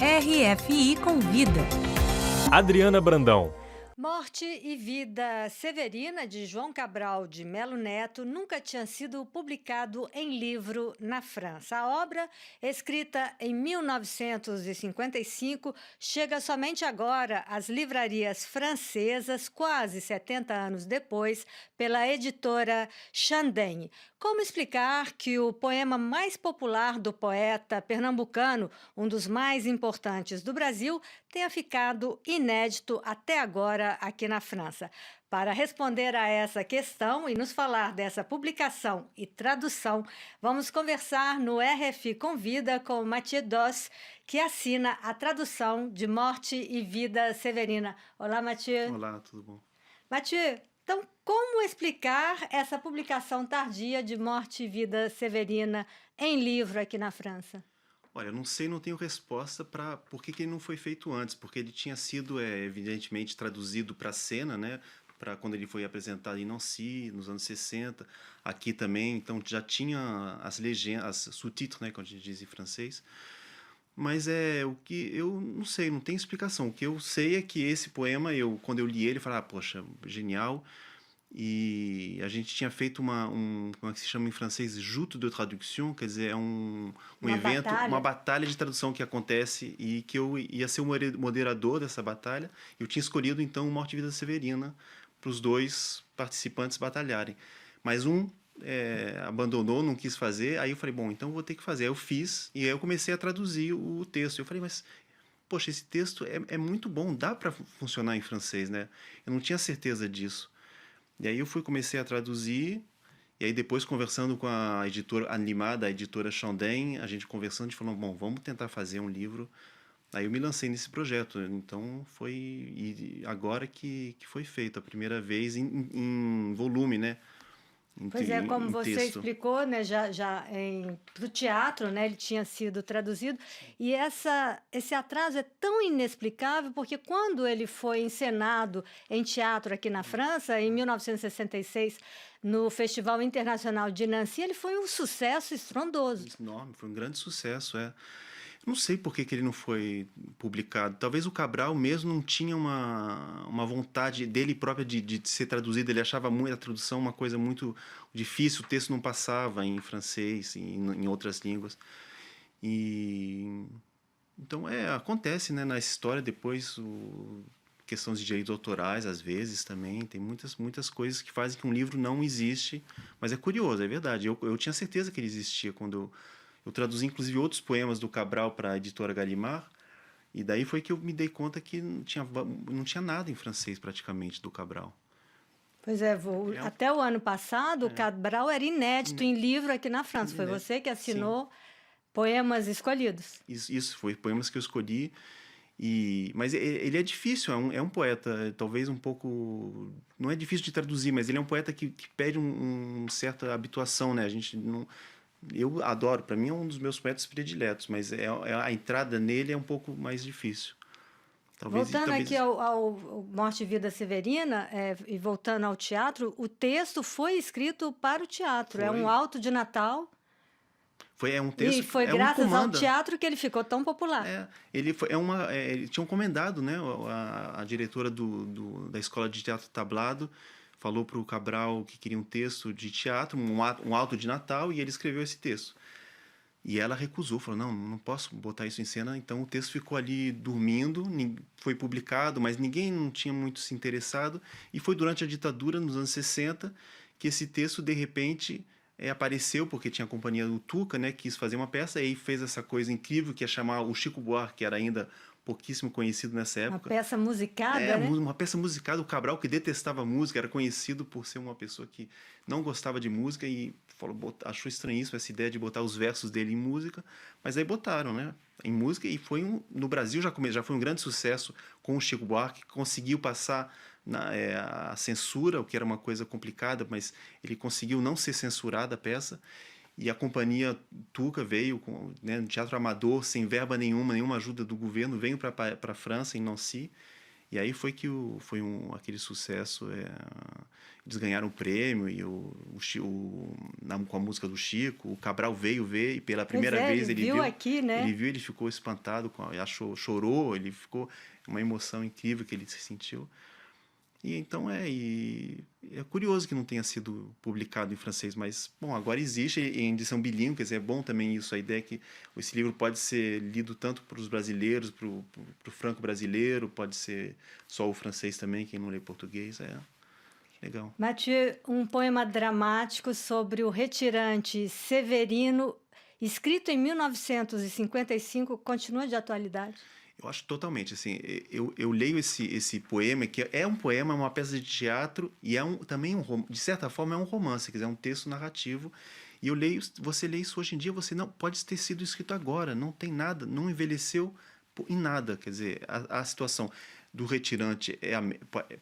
RFI Convida. Adriana Brandão. Morte e Vida Severina, de João Cabral de Melo Neto, nunca tinha sido publicado em livro na França. A obra, escrita em 1955, chega somente agora às livrarias francesas, quase 70 anos depois, pela editora Chandon. Como explicar que o poema mais popular do poeta pernambucano, um dos mais importantes do Brasil, tenha ficado inédito até agora aqui na França? Para responder a essa questão e nos falar dessa publicação e tradução, vamos conversar no RFI Convida com Mathieu Doss, que assina a tradução de Morte e Vida Severina. Olá, Mathieu. Olá, tudo bom? Mathieu, então como explicar essa publicação tardia de Morte e Vida Severina em livro aqui na França? Olha, eu não sei, não tenho resposta para por que ele não foi feito antes, porque ele tinha sido, evidentemente, traduzido para a cena, né? Para quando ele foi apresentado em Nancy, nos anos 60, aqui também, então já tinha as legendas, as sous-titres, né? Como a gente diz em francês. Mas o que eu não sei, não tem explicação. O que eu sei é que esse poema, quando eu li ele, eu falei, poxa, genial. E a gente tinha feito como é que se chama em francês? Joute de traduction, quer dizer, Uma evento, batalha. uma batalha de tradução que acontece e que eu ia ser o moderador dessa batalha. Eu tinha escolhido, então, Morte e Vida Severina para os dois participantes batalharem. Mas um abandonou, não quis fazer, aí eu falei, bom, então eu vou ter que fazer. Aí eu fiz e aí eu comecei a traduzir o texto. Eu falei, mas, poxa, esse texto é muito bom, dá para funcionar em francês, né? Eu não tinha certeza disso. E aí comecei a traduzir, e aí depois conversando com a editora animada, a editora Chandon, a gente conversando, a gente falou, bom, vamos tentar fazer um livro. Aí eu me lancei nesse projeto, então foi agora que foi feito, a primeira vez em volume, né? Pois é, como em você texto. explicou, né, para o teatro, né, ele tinha sido traduzido, e esse atraso é tão inexplicável, porque quando ele foi encenado em teatro aqui na França, em 1966, no Festival Internacional de Nancy, ele foi um sucesso estrondoso. Enorme, foi um grande sucesso, Não sei por que ele não foi publicado. Talvez o Cabral mesmo não tinha uma vontade dele própria de ser traduzido. Ele achava muito a tradução uma coisa muito difícil. O texto não passava em francês, em outras línguas. Então, acontece, né, na história depois questões de direitos autorais, às vezes, também. Tem muitas coisas que fazem que um livro não existe. Mas é curioso, é verdade. Eu tinha certeza que ele existia quando eu traduzi, inclusive, outros poemas do Cabral para a editora Gallimard, e daí foi que eu me dei conta que não tinha nada em francês, praticamente, do Cabral. Pois é, até o ano passado, o Cabral era inédito em livro aqui na França. Foi Inédito. você que assinou Poemas Escolhidos. Isso foi poemas que eu escolhi, mas ele é difícil, é um poeta, talvez um pouco... Não é difícil de traduzir, mas ele é um poeta que pede uma certa habituação, né? A gente não... Eu adoro, para mim é um dos meus poetas prediletos, mas a entrada nele é um pouco mais difícil. Voltando aqui ao Morte e Vida Severina, e voltando ao teatro, o texto foi escrito para o teatro. É um auto de Natal. É um texto, e foi graças ao comanda. Teatro que ele ficou tão popular. Ele tinha um comendado, né? A diretora da Escola de Teatro Tablado falou para o Cabral que queria um texto de teatro, um auto de Natal, e ele escreveu esse texto. E ela recusou, falou, não posso botar isso em cena. Então o texto ficou ali dormindo, foi publicado, mas ninguém não tinha muito se interessado. E foi durante a ditadura, nos anos 60, que esse texto, de repente, apareceu, porque tinha a companhia do Tuca, né, quis fazer uma peça, e aí fez essa coisa incrível, que ia chamar o Chico Buarque, que era ainda pouquíssimo conhecido nessa época. Uma peça musicada, né? Uma peça musicada. O Cabral, que detestava música, era conhecido por ser uma pessoa que não gostava de música e achou estranhíssimo essa ideia de botar os versos dele em música, mas aí botaram, né, em música, e no Brasil já foi um grande sucesso com o Chico Buarque, que conseguiu passar a censura, o que era uma coisa complicada, mas ele conseguiu não ser censurada a peça. E a companhia Tuca veio, no teatro amador, sem verba nenhuma ajuda do governo, veio para a França, em Nancy, E aí foi que aquele sucesso. Eles ganharam o prêmio e com a música do Chico, o Cabral veio ver e pela primeira vez ele viu aqui, né? Ele ficou espantado, chorou, ele ficou uma emoção incrível que ele se sentiu. E então é curioso que não tenha sido publicado em francês, mas bom, agora existe em edição bilíngue, quer dizer, é bom também isso, a ideia é que esse livro pode ser lido tanto para os brasileiros, para o franco-brasileiro, pode ser só o francês também, quem não lê português, legal. Mathieu, um poema dramático sobre o retirante Severino, escrito em 1955, continua de atualidade? Eu acho totalmente, assim, eu leio esse poema, que é um poema, é uma peça de teatro, e também, de certa forma, é um romance, quer dizer, é um texto narrativo, e você lê isso hoje em dia, você não pode ter sido escrito agora, não tem nada, não envelheceu em nada, quer dizer, a situação do retirante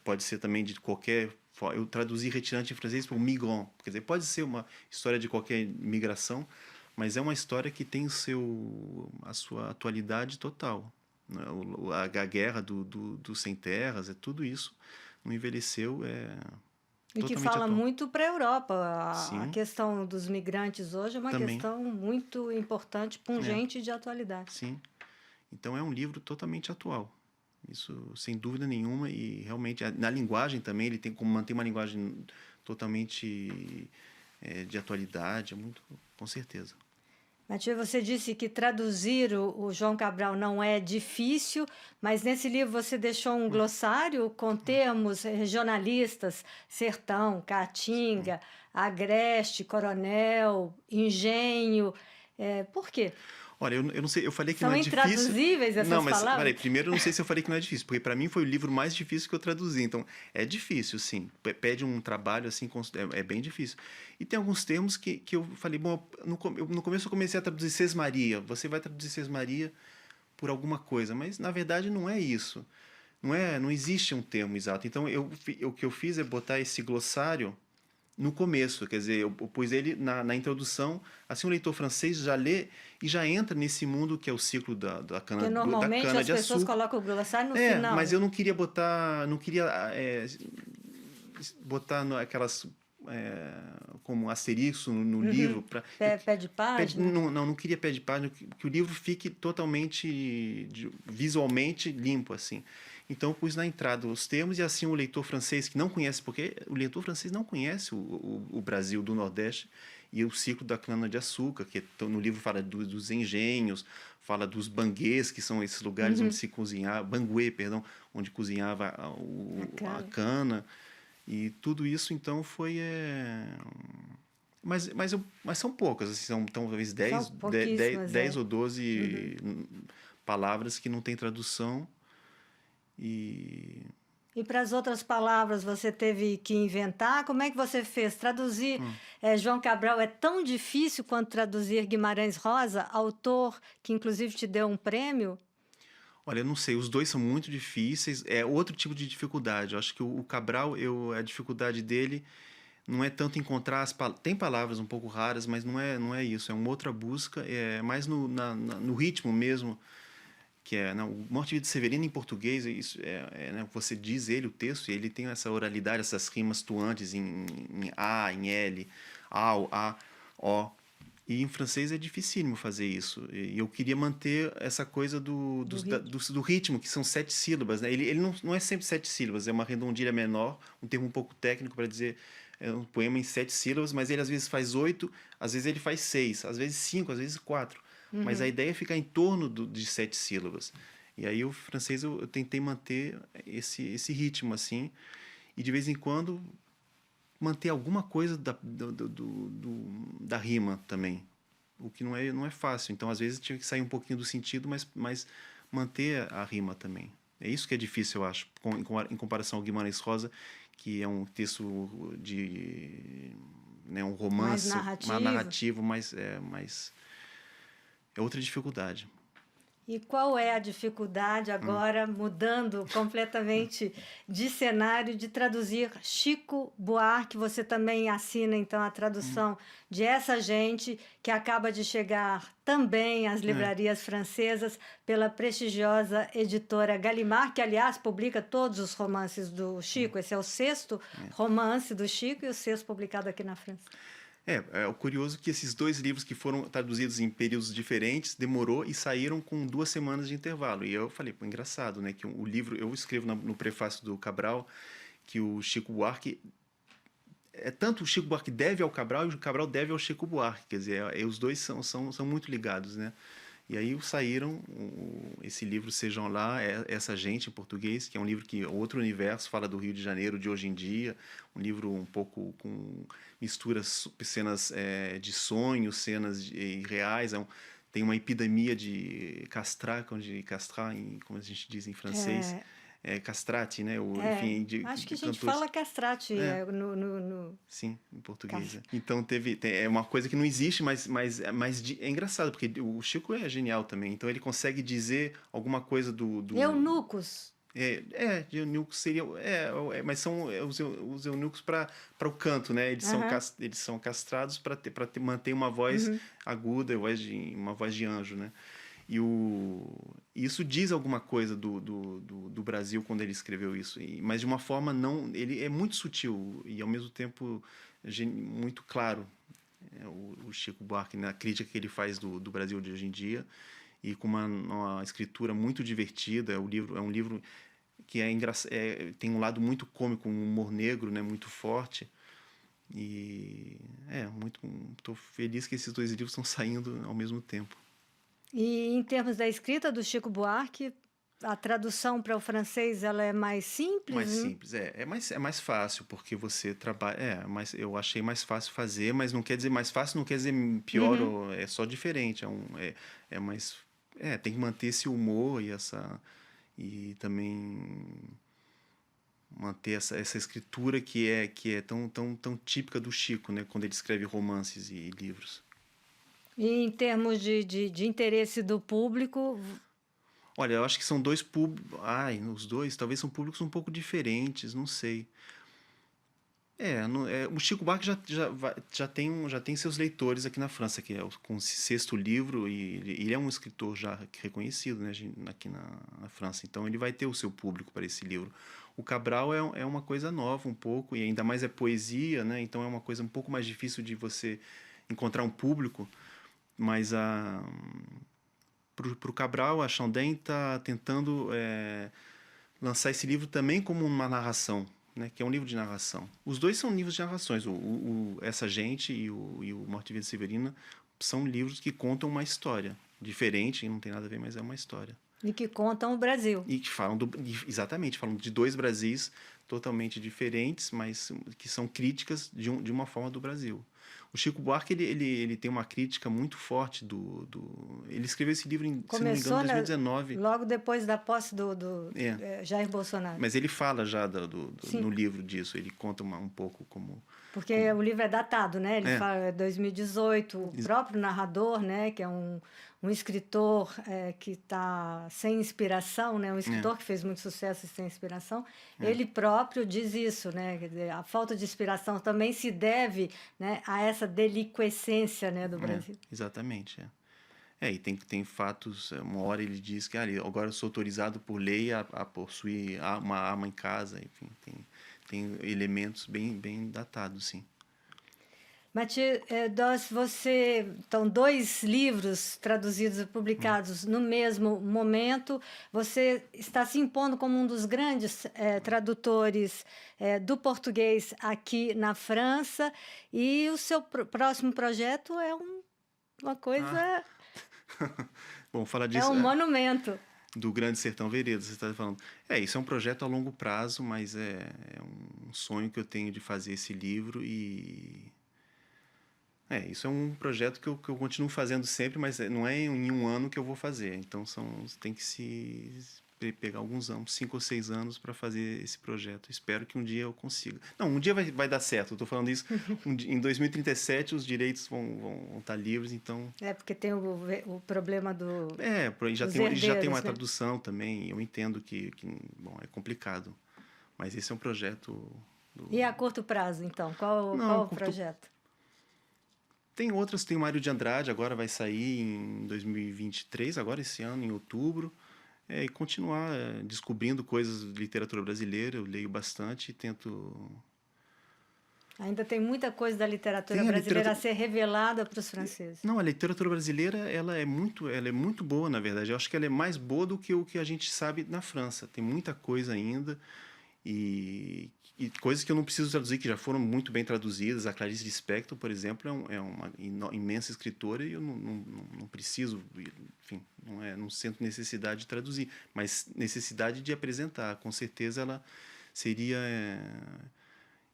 pode ser também de qualquer forma. Eu traduzi retirante em francês por migrant, quer dizer, pode ser uma história de qualquer migração, mas é uma história que tem a sua atualidade total. A guerra dos sem terras, tudo isso não envelheceu, e que totalmente fala atual. muito para a Europa. A Sim. questão dos migrantes hoje é uma Também. questão muito importante, pungente de atualidade. Sim. Então é um livro totalmente atual. Isso sem dúvida nenhuma, e realmente na linguagem também ele tem como manter uma linguagem totalmente de atualidade, com certeza. Mathieu, você disse que traduzir o João Cabral não é difícil, mas nesse livro você deixou um glossário com termos regionalistas, sertão, caatinga, agreste, coronel, engenho. Por quê? Olha, eu não sei, eu falei que São não é difícil. São intraduzíveis essas não, mas, palavras? Peraí, primeiro eu não sei se eu falei que não é difícil, porque para mim foi o livro mais difícil que eu traduzi. Então, é difícil, sim. Pede um trabalho, assim, é bem difícil. E tem alguns termos que eu falei, bom, no começo eu comecei a traduzir Sesmaria. Você vai traduzir Sesmaria por alguma coisa, mas na verdade não é isso. Não existe um termo exato. Então, o que eu fiz é botar esse glossário no começo, quer dizer, eu pus ele na introdução, assim o leitor francês já lê e já entra nesse mundo que é o ciclo da cana, Porque normalmente da cana as de pessoas açúcar. colocam o glossário no final. Mas eu não queria botar, aquelas como asterisco no livro. Pé de página? Não queria pé de página, que o livro fique totalmente, visualmente limpo, assim. Então, eu pus na entrada os termos, e assim o leitor francês que não conhece, porque o leitor francês não conhece o Brasil do Nordeste e o ciclo da cana-de-açúcar, que no livro fala dos engenhos, fala dos banguês, que são esses lugares onde se cozinhava, banguê, perdão, onde cozinhava a cana. E tudo isso, então, foi... Mas são poucas, assim, são talvez 10 ou 12 palavras que não tem tradução. E para as outras palavras você teve que inventar? Como é que você fez? Traduzir João Cabral é tão difícil quanto traduzir Guimarães Rosa, autor que inclusive te deu um prêmio? Olha, eu não sei, os dois são muito difíceis, é outro tipo de dificuldade. Eu acho que o Cabral, a dificuldade dele não é tanto encontrar tem palavras um pouco raras, mas não é isso, é uma outra busca, é mais no ritmo mesmo. Que o Morte e Vida de Severino em português, isso você diz o texto, e ele tem essa oralidade, essas rimas tuantes em A, em L, AU, A, O. E em francês é dificílimo fazer isso. E eu queria manter essa coisa do ritmo, que são 7 sílabas. Né? Ele não é sempre 7 sílabas, é uma redondilha menor, um termo um pouco técnico para dizer um poema em 7 sílabas, mas ele às vezes faz 8, às vezes ele faz 6, às vezes 5, às vezes 4. Mas a ideia é ficar em torno de 7 sílabas. E aí o francês eu tentei manter esse ritmo, assim, e de vez em quando manter alguma coisa da rima também, o que não é fácil. Então, às vezes, tinha que sair um pouquinho do sentido, mas manter a rima também. É isso que é difícil, eu acho, em comparação ao Guimarães Rosa, que é um texto um romance, mais narrativo, mais... É outra dificuldade. E qual é a dificuldade agora, mudando completamente de cenário, de traduzir Chico Buarque? Você também assina, então, a tradução de Essa Gente, que acaba de chegar também às livrarias francesas pela prestigiosa editora Gallimard, que, aliás, publica todos os romances do Chico. Esse é o sexto romance do Chico e o sexto publicado aqui na França. É o curioso que esses dois livros que foram traduzidos em períodos diferentes demorou e saíram com 2 semanas de intervalo. E eu falei, pô, engraçado, né? Que o livro, eu escrevo no prefácio do Cabral que o Chico Buarque tanto o Chico Buarque deve ao Cabral e o Cabral deve ao Chico Buarque, quer dizer, os dois são muito ligados, né? E aí saíram esse livro Sejam Lá, Essa Gente, em português, que é um livro que outro universo, fala do Rio de Janeiro de hoje em dia, um livro um pouco com misturas, cenas de sonhos, cenas reais, tem uma epidemia de castrar, como a gente diz em francês, castrati, né? Enfim, acho que a gente cantores. fala castrati no... Sim, em português. Então é uma coisa que não existe, mas é engraçado, porque o Chico é genial também. Então ele consegue dizer alguma coisa do... Eunucos. De eunucos seria... mas são os eunucos para o canto, né? Eles são castrados para manter uma voz aguda, uma voz de anjo, né? E isso diz alguma coisa do Brasil quando ele escreveu isso, mas de uma forma não... Ele é muito sutil e, ao mesmo tempo, muito claro, o Chico Buarque, na crítica que ele faz do Brasil de hoje em dia, e com uma escritura muito divertida. É um livro que tem um lado muito cômico, um humor negro, né, muito forte. E estou feliz que esses 2 livros estão saindo ao mesmo tempo. E em termos da escrita do Chico Buarque, a tradução para o francês ela é mais simples? Mais simples, é mais fácil, porque você trabalha... eu achei mais fácil fazer, mas não quer dizer mais fácil, não quer dizer pior, é só diferente. Tem que manter esse humor e também manter essa escritura que é tão típica do Chico, né, quando ele escreve romances e livros. E em termos de interesse do público... Olha, eu acho que são 2 públicos... os dois talvez são públicos um pouco diferentes, não sei. O Chico Buarque já tem seus leitores aqui na França, que com o 6º livro, e ele é um escritor já reconhecido, né, aqui na França, então ele vai ter o seu público para esse livro. O Cabral é uma coisa nova um pouco, e ainda mais é poesia, né, então é uma coisa um pouco mais difícil de você encontrar um público, mas para o Cabral, a Chandem está tentando lançar esse livro também como uma narração, né, que é um livro de narração. Os dois são livros de narrações. Essa Gente e o Morte e Vida Severina são livros que contam uma história diferente, não tem nada a ver, mas é uma história. E que contam o Brasil. E que falam falam de 2 Brasis totalmente diferentes, mas que são críticas de uma forma do Brasil. O Chico Buarque ele tem uma crítica muito forte ele escreveu esse livro, se não me engano, em 2019. Logo depois da posse do Jair Bolsonaro. Mas ele fala já no livro disso, ele conta um pouco como... Porque o livro é datado, né? Ele fala 2018, o próprio narrador, né? Que é um escritor que está sem inspiração, né? Um escritor que fez muito sucesso e sem inspiração. Ele próprio diz isso, né? Quer dizer, a falta de inspiração também se deve, né, a essa deliquescência, né, do Brasil. Exatamente, e tem fatos. Uma hora ele diz que agora eu sou autorizado por lei a possuir uma arma em casa, enfim, tem elementos bem datados, sim. Mathieu Doss, então 2 livros traduzidos e publicados no mesmo momento, você está se impondo como um dos grandes tradutores do português aqui na França, e o seu próximo projeto é uma coisa... Bom, falar disso... É um monumento. Do Grande Sertão Veredas, você está falando. Isso é um projeto a longo prazo, mas é um sonho que eu tenho de fazer esse livro e... isso é um projeto que eu continuo fazendo sempre, mas não é em um ano que eu vou fazer. Então tem que pegar alguns anos, 5 ou 6 anos para fazer esse projeto. Espero que um dia eu consiga. Não, um dia vai dar certo. Eu estou falando isso. Em 2037 os direitos vão estar livres, então... É, porque tem o problema já dos já tem herdeiros, uma né? tradução também. Eu entendo que bom, é complicado. Mas esse é um projeto... E a curto prazo, então? Qual Não, o projeto? Tem outras, tem o Mário de Andrade, agora vai sair em 2023, agora esse ano, em outubro. E continuar descobrindo coisas de literatura brasileira. Eu leio bastante e tento... Ainda tem muita coisa da literatura Tem a brasileira a ser revelada para os franceses. Não, a literatura brasileira ela é muito boa, na verdade. Eu acho que ela é mais boa do que o que a gente sabe na França. Tem muita coisa ainda e coisas que eu não preciso traduzir, que já foram muito bem traduzidas. A Clarice Lispector, por exemplo, é uma imensa escritora e eu não preciso, enfim, não sinto necessidade de traduzir, mas necessidade de apresentar. Com certeza ela seria...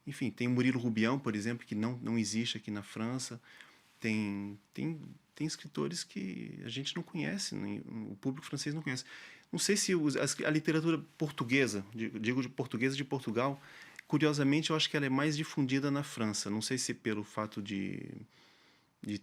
Enfim, tem o Murilo Rubião, por exemplo, que não existe aqui na França. Tem escritores que a gente não conhece, o público francês não conhece. Não sei se a literatura portuguesa, digo de portuguesa de Portugal, curiosamente eu acho que ela é mais difundida na França. Não sei se pelo fato de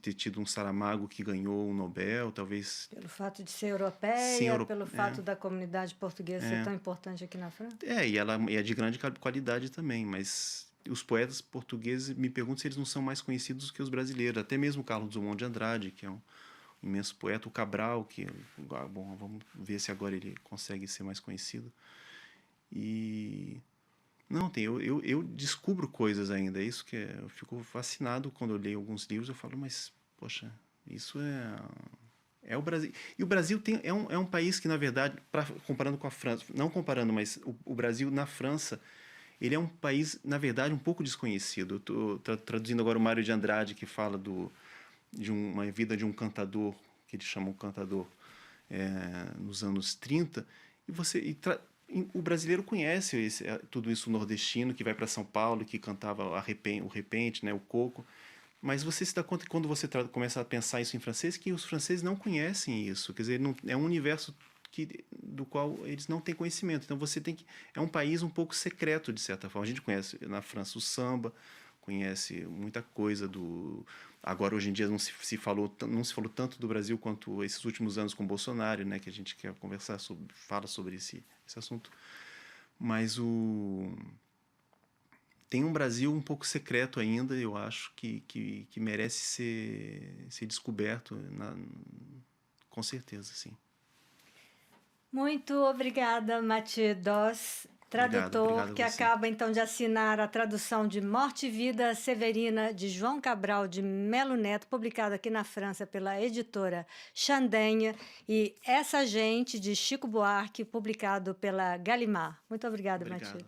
ter tido um Saramago que ganhou o Nobel, talvez... Pelo fato de ser europeia, pelo fato da comunidade portuguesa ser tão importante aqui na França? E ela é de grande qualidade também, mas os poetas portugueses, me pergunto se eles não são mais conhecidos que os brasileiros. Até mesmo o Carlos Drummond de Andrade, que é um imenso poeta, o Cabral, que... Bom, vamos ver se agora ele consegue ser mais conhecido. Não, eu descubro coisas ainda, é isso que eu fico fascinado quando eu leio alguns livros, eu falo, mas, poxa, isso é o Brasil. E o Brasil é um país que, na verdade, comparando com a França, não comparando, mas o Brasil na França, ele é um país, na verdade, um pouco desconhecido. Eu estou traduzindo agora o Mário de Andrade, que fala de uma vida de um cantador, que eles chamam cantador, nos anos 30, o brasileiro conhece tudo isso nordestino, que vai para São Paulo, que cantava o repente, né, o coco. Mas você se dá conta que quando você começa a pensar isso em francês, que os franceses não conhecem isso. Quer dizer, é um universo do qual eles não têm conhecimento. Então é um país um pouco secreto, de certa forma. A gente conhece na França o samba, conhece muita coisa Agora, hoje em dia, não se falou tanto do Brasil quanto esses últimos anos com o Bolsonaro, né, que a gente quer conversar fala sobre esse assunto. Mas tem um Brasil um pouco secreto ainda, eu acho, que merece ser descoberto, com certeza, sim. Muito obrigada, Mathieu Doss, tradutor, obrigado que a você. acaba então de assinar a tradução de Morte e Vida Severina, de João Cabral de Melo Neto, publicado aqui na França pela editora Chandaigne, e Essa Gente, de Chico Buarque, publicado pela Gallimard. Muito obrigada, Mathieu.